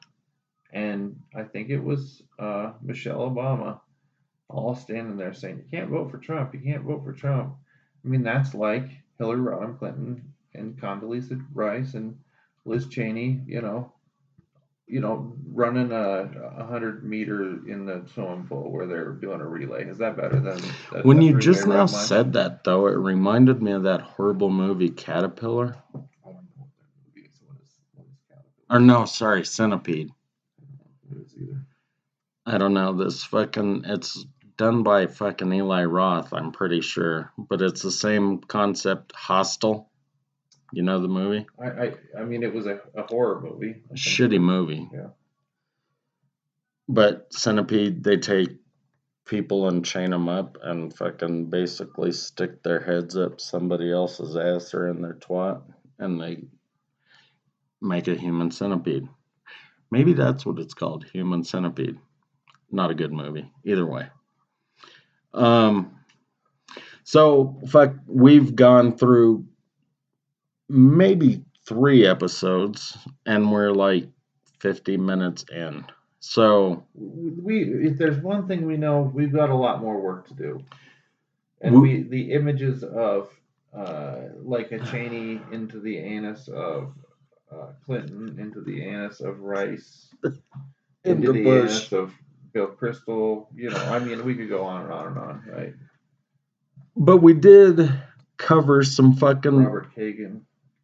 and I think it was Michelle Obama, all standing there saying, you can't vote for Trump, you can't vote for Trump. I mean, that's like Hillary Rodham Clinton and Condoleezza Rice and Liz Cheney, running a 100-meter in the swimming pool where they're doing a relay. Is that better than when you just now said that, though? It reminded me of that horrible movie Caterpillar. I don't know what that movie is. What is Caterpillar? Or no, sorry, Centipede. I don't know what it is either. I don't know. This fucking, it's done by fucking Eli Roth, I'm pretty sure. But it's the same concept, Hostel. You know the movie? I mean, it was a horror movie. A shitty movie. Yeah. But Centipede, they take people and chain them up and fucking basically stick their heads up somebody else's ass or in their twat, and they make a human centipede. Maybe that's what it's called, Human Centipede. Not a good movie, either way. So we've gone through maybe 3 episodes, and we're like 50 minutes in. So if there's one thing we know, we've got a lot more work to do. And the images of like a Cheney into the anus of Clinton, into the anus of Rice, into the Bush. anus of Bill Kristol, I mean, we could go on and on and on, right? But we did cover some fucking Robert Kagan.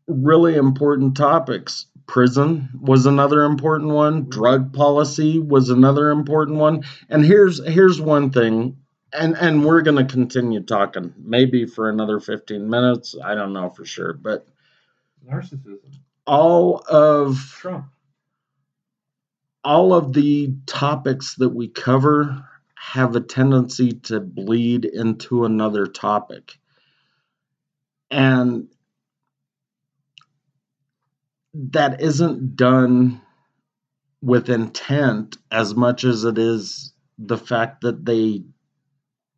Really important topics. Prison was another important one. Drug policy was another important one. And here's one thing, and we're gonna continue talking, maybe for another 15 minutes. I don't know for sure, but narcissism. All of Trump. All of the topics that we cover have a tendency to bleed into another topic. And that isn't done with intent as much as it is the fact that they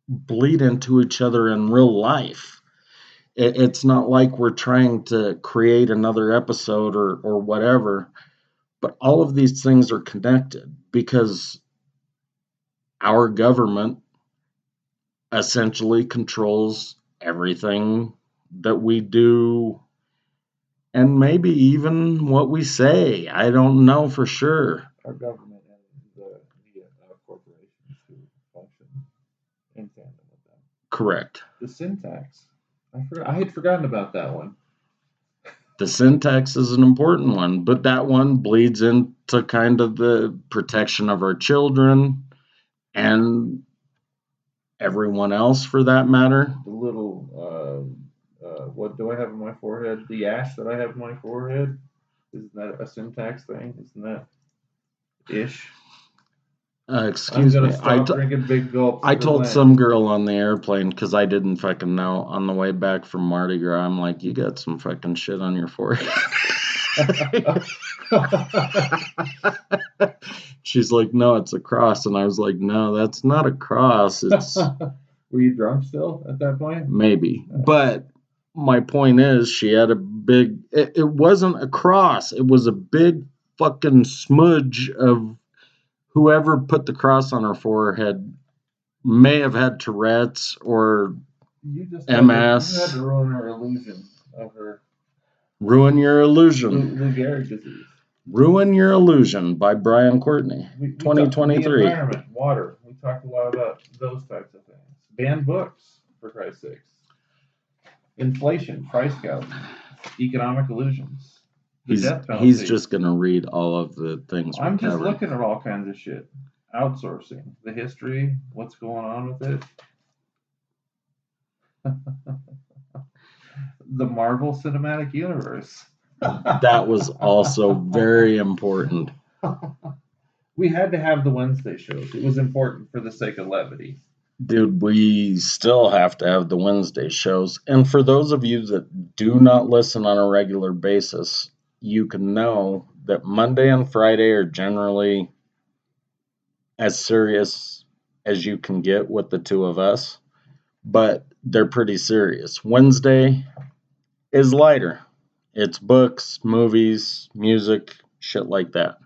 bleed into each other in real life. It's not like we're trying to create another episode or whatever, but all of these things are connected because our government essentially controls everything that we do. And maybe even what we say. I don't know for sure. Our government and the corporations who function in tandem with them. Correct. The syntax. I had forgotten about that one. The syntax is an important one, but that one bleeds into kind of the protection of our children and everyone else for that matter. The little what do I have on my forehead? The ash that I have on my forehead? Isn't that a syntax thing? Isn't that ish? Excuse me. Drinking big gulps. I told some girl on the airplane because I didn't fucking know on the way back from Mardi Gras. I'm like, you got some fucking shit on your forehead. She's like, no, it's a cross, and I was like, no, that's not a cross. It's. Were you drunk still at that point? Maybe, but my point is, she had a big. It wasn't a cross. It was a big fucking smudge of. Whoever put the cross on her forehead may have had Tourette's or MS. You had to ruin her illusion of her. Ruin Your Illusion. Lou Gehrig disease. Ruin Your Illusion by Brian Courtney. 2023. The environment, water. We talked a lot about those types of things. Ban books, for Christ's sakes. Inflation, price gouging, economic illusions. He's just going to read all of the things. I'm just looking at all kinds of shit. Outsourcing, the history, what's going on with it. The Marvel Cinematic Universe. That was also very important. We had to have the Wednesday shows. It was important for the sake of levity. Dude, we still have to have the Wednesday shows. And for those of you that do not listen on a regular basis, you can know that Monday and Friday are generally as serious as you can get with the two of us, but they're pretty serious. Wednesday is lighter. It's books, movies, music, shit like that.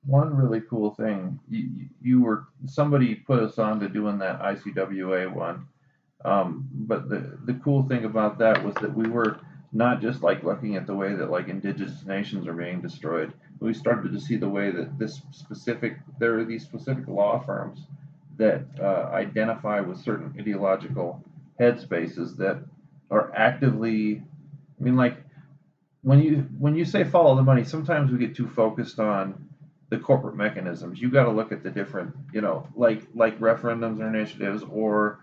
One really cool thing, somebody put us on to doing that ICWA one, but the cool thing about that was that we were not just like looking at the way that like indigenous nations are being destroyed. We started to see the way that there are these specific law firms that identify with certain ideological headspaces that are actively, I mean, like when you say follow the money, sometimes we get too focused on the corporate mechanisms. You got to look at the different, like referendums or initiatives or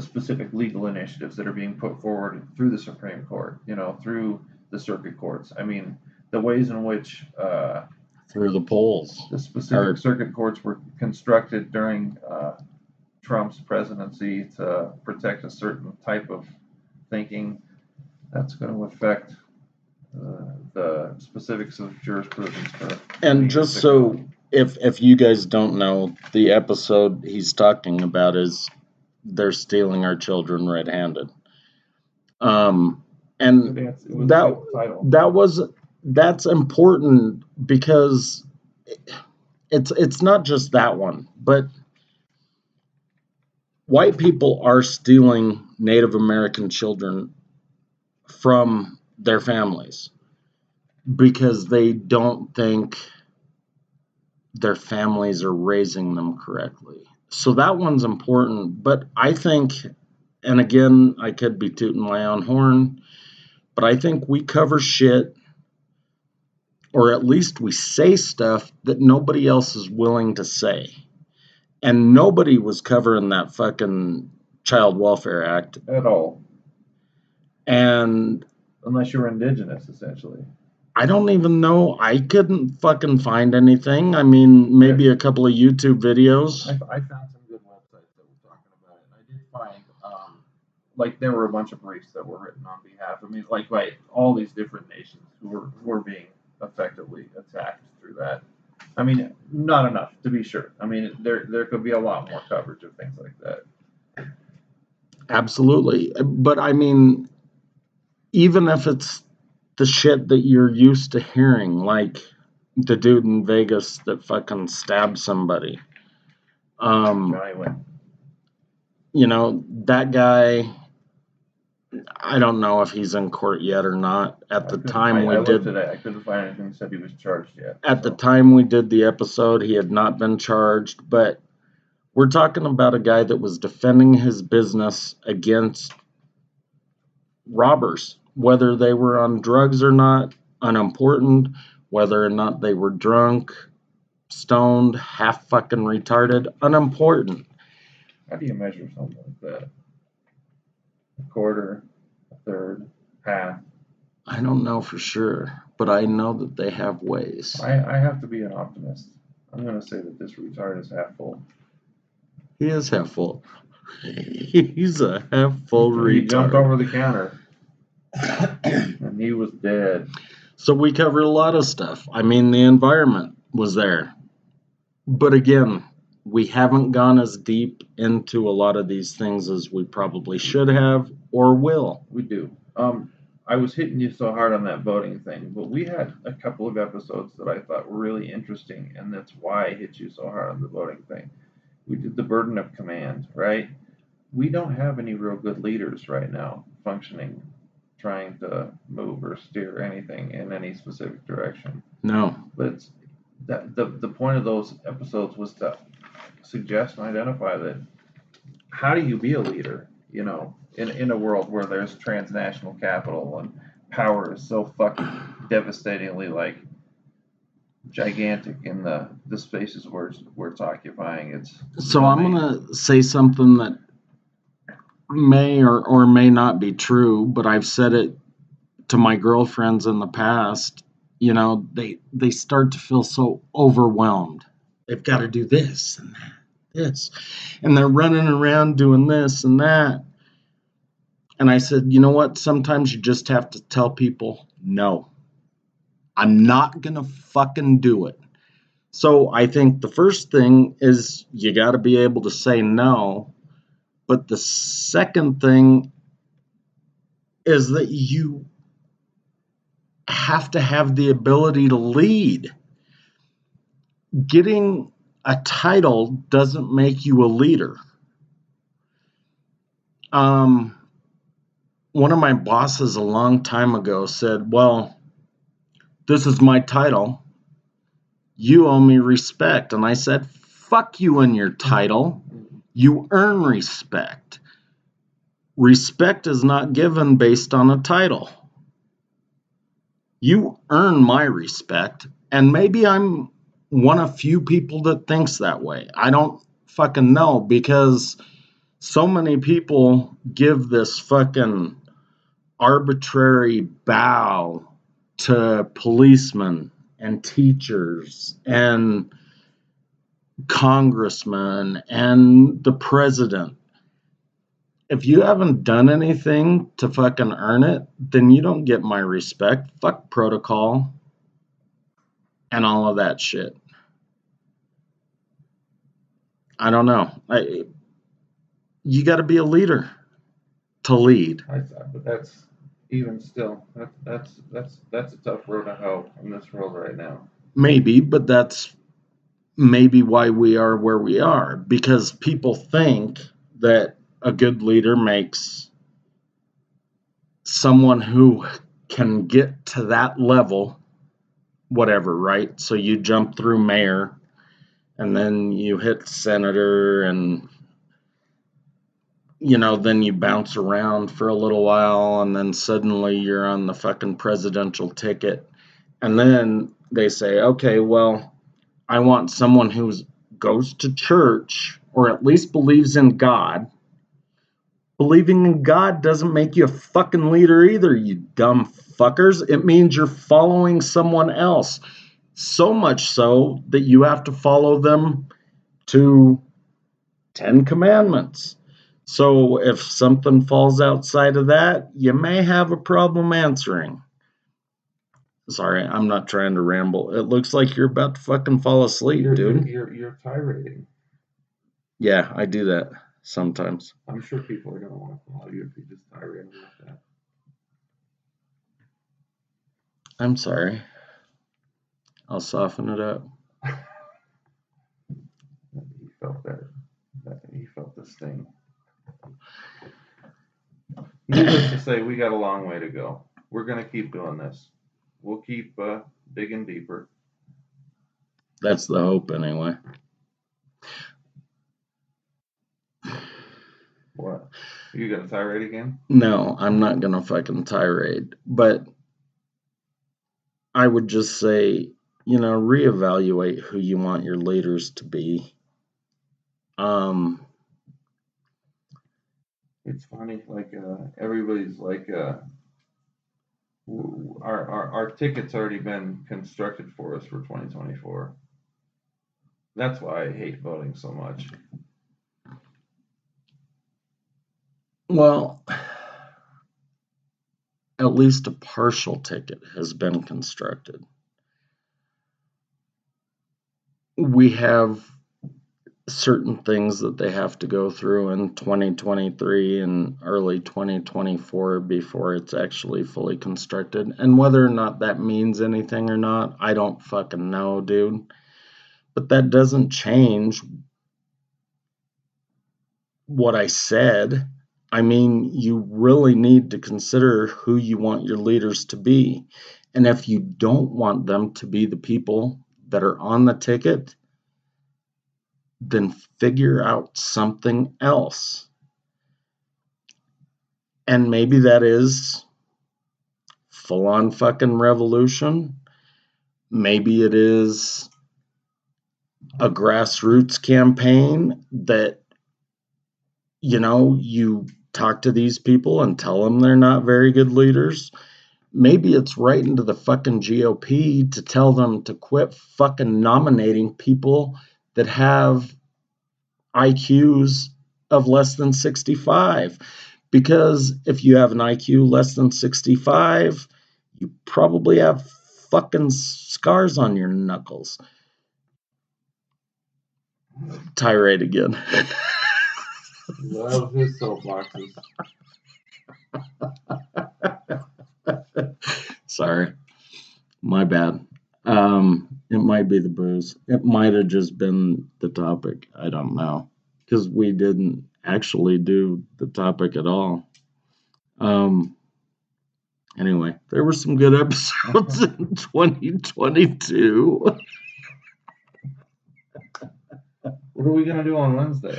specific legal initiatives that are being put forward through the Supreme Court, through the circuit courts. I mean, the ways in which through the polls, the specific circuit courts were constructed during Trump's presidency to protect a certain type of thinking, that's going to affect the specifics of jurisprudence. And just so, if you guys don't know, the episode he's talking about is they're stealing our children red-handed. And that's important because it's not just that one, but white people are stealing Native American children from their families because they don't think their families are raising them correctly. So that one's important, but I think, and again, I could be tooting my own horn, but I think we cover shit, or at least we say stuff that nobody else is willing to say. And nobody was covering that fucking Child Welfare Act. At all. And unless you were indigenous, essentially. I don't even know. I couldn't fucking find anything. I mean, maybe a couple of YouTube videos. I found some good websites that were talking about it. And I did find, like, there were a bunch of briefs that were written on behalf. I mean, like by all these different nations who were being effectively attacked through that. I mean, not enough, to be sure. I mean, there could be a lot more coverage of things like that. Absolutely. But, I mean, even if it's the shit that you're used to hearing, like the dude in Vegas that fucking stabbed somebody. You know, that guy, I don't know if he's in court yet or not. At the time we did today, I couldn't find anything that said he was charged yet. At the time we did the episode, he had not been charged, but we're talking about a guy that was defending his business against robbers, whether they were on drugs or not, unimportant, whether or not they were drunk, stoned, half fucking retarded, unimportant. How do you measure something like that? A quarter, a third, half? I don't know for sure, but I know that they have ways. I have to be an optimist. I'm going to say that this retard is half full. He is half full. He's a half full retard. He jumped over the counter. And he was dead. So we covered a lot of stuff. I mean, the environment was there. But again, we haven't gone as deep into a lot of these things as we probably should have or will. We do. I was hitting you so hard on that voting thing, but we had a couple of episodes that I thought were really interesting, and that's why I hit you so hard on the voting thing. We did the burden of command, right? We don't have any real good leaders right now functioning, trying to move or steer anything in any specific direction. No. But it's the point of those episodes was to suggest and identify that how do you be a leader, in a world where there's transnational capital and power is so fucking devastatingly gigantic in the spaces where it's occupying. So I'm going to say something that may or may not be true, but I've said it to my girlfriends in the past. They start to feel so overwhelmed. They've got to do this and that, this, and they're running around doing this and that. And I said, you know what? Sometimes you just have to tell people, no, I'm not going to fucking do it. So I think the first thing is you got to be able to say no. But the second thing is that you have to have the ability to lead. Getting a title doesn't make you a leader. One of my bosses a long time ago said, well, this is my title. You owe me respect. And I said, fuck you and your title. You earn respect. Respect is not given based on a title. You earn my respect, and maybe I'm one of few people that thinks that way. I don't fucking know, because so many people give this fucking arbitrary bow to policemen and teachers and congressmen and the president. If you haven't done anything to fucking earn it, then you don't get my respect. Fuck protocol and all of that shit. I don't know. You got to be a leader to lead. But that's even still that's a tough road to hoe in this world right now. Maybe, but that's maybe why we are where we are, because people think that a good leader makes someone who can get to that level, whatever, right? So you jump through mayor, and then you hit senator, and then you bounce around for a little while, and then suddenly you're on the fucking presidential ticket. And then they say, okay, well, I want someone who goes to church or at least believes in God. Believing in God doesn't make you a fucking leader either, you dumb fuckers. It means you're following someone else. So much so that you have to follow them to 10 commandments. So if something falls outside of that, you may have a problem answering. Sorry, I'm not trying to ramble. It looks like you're about to fucking fall asleep, dude. You're tirading. Yeah, I do that sometimes. I'm sure people are going to want to follow you if you just tirade like that. I'm sorry. I'll soften it up. He felt that. He felt the sting. Needless to say, we got a long way to go. We're going to keep doing this. We'll keep digging deeper. That's the hope, anyway. What? You got a tirade again? No, I'm not going to fucking tirade. But I would just say, reevaluate who you want your leaders to be. It's funny, like everybody's like, our ticket's already been constructed for us for 2024. That's why I hate voting so much. Well, at least a partial ticket has been constructed. We have certain things that they have to go through in 2023 and early 2024 before it's actually fully constructed. And whether or not that means anything or not, I don't fucking know, dude. But that doesn't change what I said. I mean, you really need to consider who you want your leaders to be. And if you don't want them to be the people that are on the ticket, then figure out something else. And maybe that is full-on fucking revolution. Maybe it is a grassroots campaign that, you talk to these people and tell them they're not very good leaders. Maybe it's right into the fucking GOP to tell them to quit fucking nominating people that have IQs of less than 65. Because if you have an IQ less than 65, you probably have fucking scars on your knuckles. Tirade again. Love his soapboxes. Sorry. My bad. It might be the booze. It might have just been the topic. I don't know. Because we didn't actually do the topic at all. Anyway, there were some good episodes in 2022. What are we going to do on Wednesday?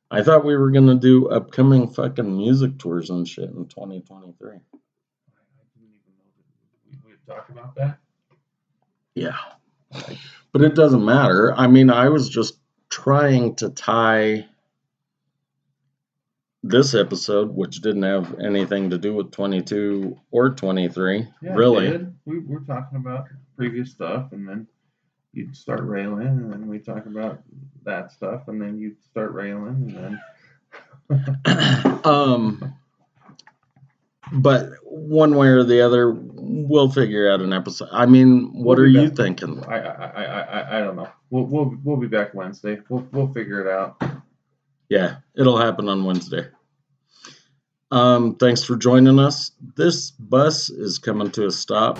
I thought we were going to do upcoming fucking music tours and shit in 2023. I didn't even know that we had talk about that? Yeah. But it doesn't matter. I mean, I was just trying to tie this episode, which didn't have anything to do with 22 or 23, Yeah, really. it did. We were talking about previous stuff, and then you'd start railing, and then we talk about that stuff, and then you'd start railing, and then. But one way or the other, we'll figure out an episode. I mean, what are you thinking? I don't know. We'll be back Wednesday. We'll figure it out. Yeah, it'll happen on Wednesday. Thanks for joining us. This bus is coming to a stop.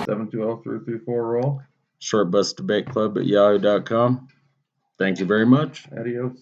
720-334 roll. Shortbusdebateclub at yahoo.com. Thank you very much. Adios.